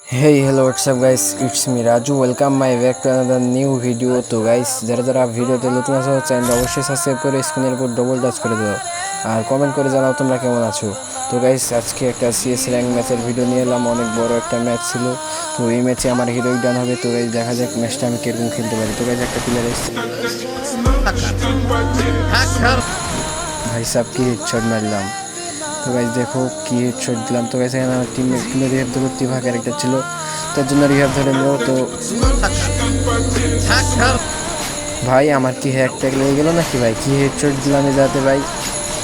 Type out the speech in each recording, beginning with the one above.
Hey, hello, what's up guys? It's me Raju. Welcome my back to another new video. তো guys যারা ভিডিওতে নতুন আছো channel অবশ্যই সাবস্ক্রাইব করে স্ক্রিনের উপর ডবল টাচ করে দাও আর কমেন্ট করে জানাও তোমরা কেমন আছো। তো গাইস আজকে একটা সিএস র্যাঙ্ক ম্যাচের ভিডিও নিয়ে এলাম। অনেক বড় একটা ম্যাচ ছিল। তো এই ম্যাচে আমার হিরোইক ডান হবে। তো গাইস দেখা যাক ম্যাচটা আমি কিরকম খেলতে পারি। তো গাইস একটা প্লেয়ার এসেছে, ভাই সাহেব কি হেডশট মারলাম। তো গাইস দেখো কি হেডশট দিলাম। তো গাইস এখানে আমার টিমমেট রিহাব ধরো টিভা ক্যারেক্টার ছিল, তার জন্য রিহাব ধরে নিল। তো ভাই আমার কি হ্যাক ট্যাগ লেগে গেল নাকি ভাই? কি হেডশট দিলাম যাতে ভাই,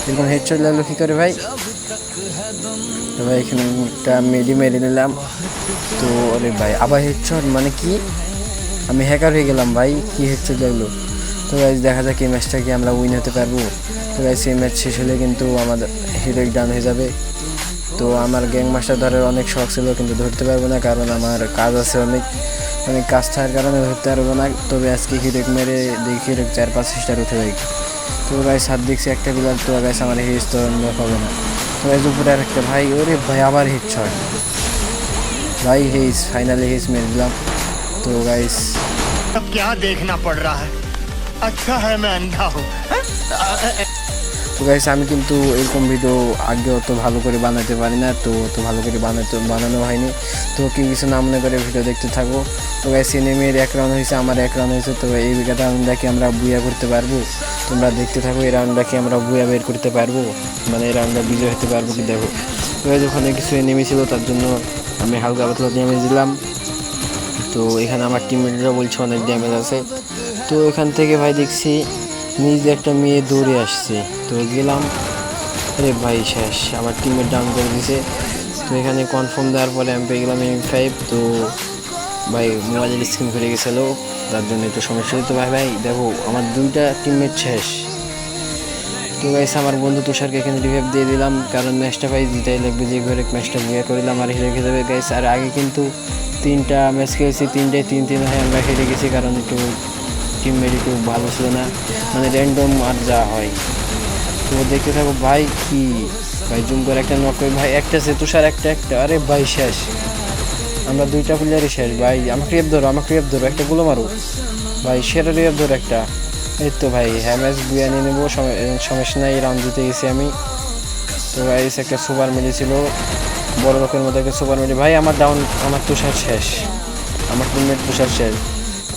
এরকম হেডশট লাগলো কী করে ভাই? তো ভাই এখানে একটা মেরে নিলাম। তো আরে ভাই আবার হেডশট, মানে কি আমি হ্যাকার হয়ে গেলাম ভাই? কি হেডশট লাগলো। তো গাইস দেখা যাক এই ম্যাচটা কি আমরা উইন হতে পারবো। তো গাইস এই ম্যাচ শেষ হলে কিন্তু আমাদের হিরোইক ডাউন হয়ে যাবে। তো আমার গ্যাং মাস্টার ধরার অনেক শখ ছিল, কিন্তু ধরতে পারবো না কারণ আমার কাজ আছে অনেক কাজ থাকার কারণে ধরতে পারবো না। তবে আজকে হিরোইক মেরে দেখি হিরোইক 4-5 স্টার উঠে যায়। তো গাইস হাত দেখছি একটা বিলাল। তো গাইস আমার হিজ তো হবে না। তো গাইস উপরে আর একটা ভাই, ওরে ভাই আবার হেডশট ভাই, হিজ ফাইনালি হিজ মেরে দিলাম। তো গাইস अब क्या देखना पड़ रहा है? अच्छा है मैं अंधा हूँ। তো গাইস আমি কিন্তু এরকম ভিডিও আগে অত ভালো করে বানাতে পারি না, তো অত ভালো করে বানানো হয়নি। তো কেউ কিছু না মনে করে ভিডিও দেখতে থাকো। তো গাইস এনিমির 1 রাউন্ড হয়েছে, আমার 1 রাউন্ড হয়েছে। তো এই রাউন্ডটা কি আমরা বুয়া করতে পারবো? তোমরা দেখতে থাকো। এই রাউন্ডটা কি আমরা বুয়া বের করতে পারবো, মানে এই রাউন্ডটা বিজয় হতে পারবো কি দেখো। তো গাইস ওখানে কিছু এনিমি ছিল, তার জন্য আমি হালকা পাতলা ড্যামেজ দিলাম। তো এখানে আমার টিমমেটরা বলছে অনেক ড্যামেজ আছে। তো এখান থেকে ভাই দেখছি নিজে একটা মেয়ে দৌড়ে আসছে। তো গেলাম, আরে ভাই শেষ, আমার টিমমেট ডাউন করে দিছে। তো এখানে কনফার্ম দেওয়ার পরে আমি পেয়ে গেলাম M5। তো ভাই মোবাইলের স্ক্রিন ফিরে গেছিলো, তার জন্য একটু সমস্যা হতো। ভাই দেখো আমার 2টা টিমমেট শেষ। তো গাইস আমার বন্ধু তুষারকে এখানে রিভাইভ দিয়ে দিলাম, কারণ ম্যাচটা ভাই জিতাই লাগবে। যে ঘরে ম্যাচটা বুয়া করিলাম আর হেরে যাবে গাইস। আর আগে কিন্তু 3টা ম্যাচ খেয়েছি, 3টায় 3-3 হয়ে আমরা হেরে গেছি, কারণ একটু টিমমেট একটু ভালো ছিল না, মানে র্যান্ডম আর যা হয়। তো দেখতে থাকো ভাই, কি ভাই জুম করে একটা নক করে ভাই, একটা সে তুষার একটা, আরে ভাই শেষ, আমরা 2টা প্লেয়ারই শেষ ভাই। আমাকে রেপ ধরো একটা গুলো মারো ভাই, সেরা রেপ ধরো একটা। এই তো ভাই হ্যাঁ ম্যাচ বুয়া নিয়ে নেবো, সমস্যা নাই, রাউন্ড জিতে গেছি আমি। তো গাইস একটা সুপার মিলেছিল, বড় লোকের মধ্যে একটা সুপার মিলে। ভাই আমার ডাউন, আমার তুষার শেষ, আমার টিমমেট তুষার শেষ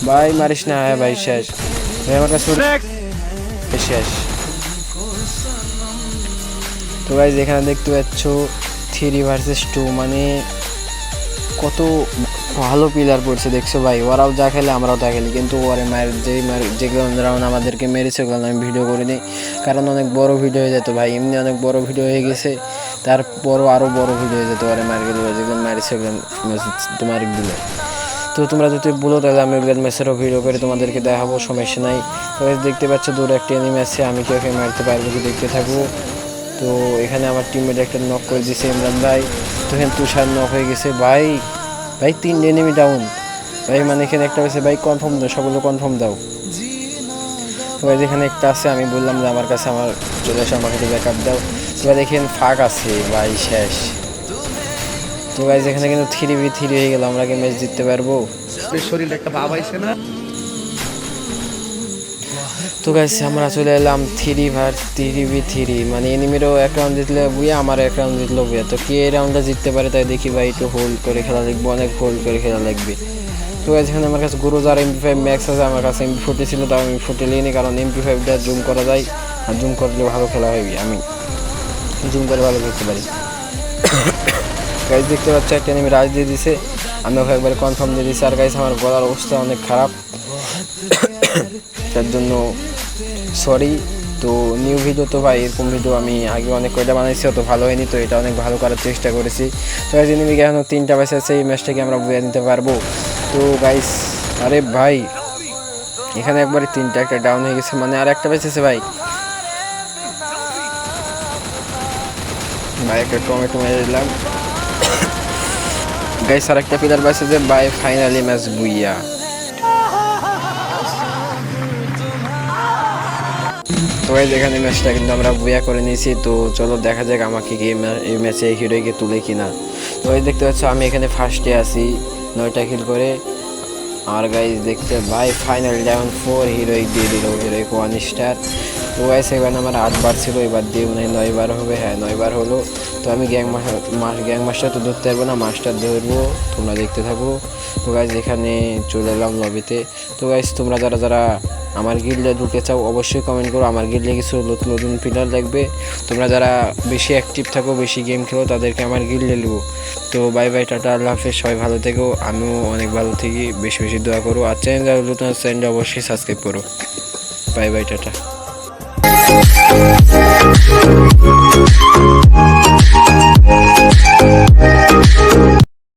ভাই, মারিস না। হ্যাঁ ভাই শেষ ভাই, আমার কাছে শেষ। তো গাইস এখানে দেখতে পাচ্ছ 3 ভার্সেস 2, মানে কত ভালো প্লেয়ার পড়ছে দেখছো ভাই। ওরাও যা খেলে আমরাও তা খেলি, কিন্তু ওরে যেগুলো রাউন্ড আমাদেরকে মেরেছে ওগুলো আমি ভিডিও করিনি, কারণ অনেক বড় ভিডিও হয়ে যেত ভাই। এমনি অনেক বড় ভিডিও হয়ে গেছে, তারপরও আরও বড় ভিডিও হয়ে যেত ওরে মার গেলে, যেগুলো মারিছে ওগুলো তোমার দিলে। তো তোমরা যদি বলো তাহলে আমি ওগুলো ম্যাচেরও ভিডিও করে তোমাদেরকে দেখাবো, সমস্যা নাই। তো দেখতে পাচ্ছ দূরে একটা এনিমি আছে, আমি কি ওকে মারতে পারবো কি দেখতে থাকবো। তো এখানে আমার টিমমেট একটা নক করে দিয়েছে ইমরান ভাই। তো এখানে তুষার নক হয়ে গেছে ভাই, 3 এনিমি ডাউন ভাই, মানে এখানে একটা আছে ভাই, কনফার্ম দাও, সকলে কনফার্ম দাও। তো ভাই যেখানে একটা আছে, আমি বললাম যে আমার কাছে আমার চলে আসে, আমাকে ব্যাকআপ দাও। তো ভাই দেখেন ফাঁক আছে ভাই, শেষ। তো ভাই যেখানে কিন্তু 3v3 হয়ে গেল, আমরা কি ম্যাচ জিততে পারবো? শরীর একটা ভাব আইছে না। তো গাইস আমরা চলে এলাম 3v3, মানে এনিমিরও 1 রাউন্ড জিতলে বুয়া, আমার 1 রাউন্ড জিতলো বুয়া। তো কি এই রাউন্ডটা জিততে পারে তাই দেখি ভাই, একটু হোল্ড করে খেলা লাগবে, অনেক হোল্ড করে খেলা লাগবে। তো গাইস এখানে আমার কাছে গুরুজার MP5 ম্যাক্স আছে, আমার কাছে MP40 ছিল, তাও আমি MP40 নিইনি, কারণ MP5টা জুম করা যায়, আর জুম করলে ভালো খেলা হবে, আমি জুম করে ভালো খেলতে পারি। গাইস দেখতে পাচ্ছ একটা এনিমি রাজ দিয়ে দিছে, আমি ওকে একবারে কনফার্ম দিয়ে দিছি। আর গাইস আমার গলার অবস্থা অনেক খারাপ, তার জন্য সরি। তো নিউ ভিডিও তো ভাই, এরকম ভিডিও আমি আগে অনেক কয়টা বানাইছি, অত ভালো হয়নি, তো এটা অনেক ভালো করার চেষ্টা করেছি। তো গাইস এনিমিকে এখনো 3টা ম্যাচ আছে, এই ম্যাচটাকে আমরা বুঝে নিতে পারবো। তো গাইস আরে ভাই এখানে একবারে 3টা, একটা ডাউন হয়ে গেছে, মানে আর একটা ম্যাচ আছে ভাই। একটা টমেটো মেরে দিলাম গাইস, আর একটা প্লেয়ার বাঁচে যে ভাই, ফাইনালি ম্যাচ বুইয়া। তো গাইস এখানে ম্যাচটা কিন্তু আমরা বুয়া করে নিয়েছি। তো চলো দেখা যাক আমাকে কি এই ম্যাচে হিরোকে তুলে কিনা। তো এই দেখতে পাচ্ছ আমি এখানে ফার্স্টে আছি 9টা কিল করে। আর গাইজ দেখতে ভাই ফাইনাল ডাউন 4 হিরোইক দিয়ে দিল, হিরোইক 1 স্টার। তো গাইজ এবার আমার 8 বার ছিল, এবার দিয়ে মনে হয় 9 বার হবে। হ্যাঁ 9 বার হলো। তো আমি গ্যাং মাস্টার তো ধরতে পারবো না, মাস্টার ধরবো, তোমরা দেখতে থাকো। তো গাইজ এখানে চলে এলাম লবিতে। তো গাইজ তোমরা যারা যারা আমার গিল্ডে ঢুকে চাও অবশ্যই কমেন্ট করো, আমার গিল্ডে কিছু নতুন নতুন প্লেয়ার লাগবে। তোমরা যারা বেশি অ্যাক্টিভ থাকো, বেশি গেম খেলো, তাদেরকে আমার গিল্ডে নেবো। তো বাই বাই, টাটা, আল্লাহ হাফেজ, সবাই ভালো থেকো, আমিও অনেক ভালো থাকি, বেশি বেশি দোয়া করো। আর চ্যানেল নতুন চ্যানেলটা অবশ্যই সাবস্ক্রাইব করো। Bye bye, tata.